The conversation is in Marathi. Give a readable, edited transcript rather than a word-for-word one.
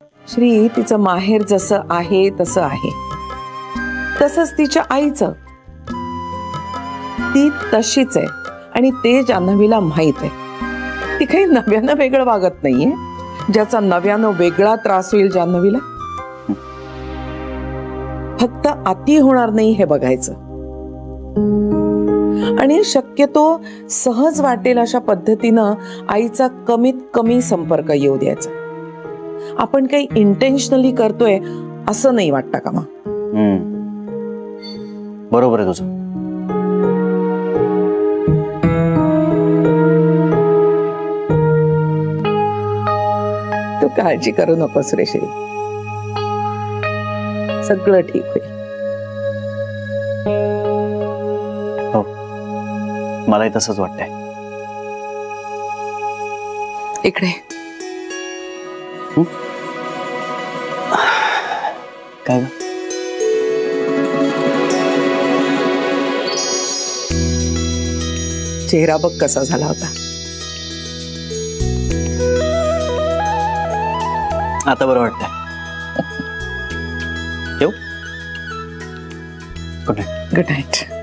श्री, तिचं माहेर जसं आहे तसं आहे, तसंच तिच्या आईचं, ती तशीच आहे आणि ते जान्हवीला माहित आहे. ती काही नव्यानं वेगळं वागत नाहीये, ज्याचा नव्यानं वेगळा त्रास होईल जान्हवीला. फक्त अति होणार नाही हे बघायचं आणि शक्यतो सहज वाटेल अशा पद्धतीनं आईचा कमीत कमी संपर्क येऊ द्यायचा. आपण काही इंटेन्शनली करतोय असं नाही वाटतं का? मग बरोबर आहे तुझं. तू काळजी करू नकोस रे श्री, सगळं ठीक होईल. हो, मलाही तसंच वाटतंय. इकडे काय ग? चेहरा बघ कसा झाला होता. आता बरं वाटतंय. येऊ? Good night. Good night.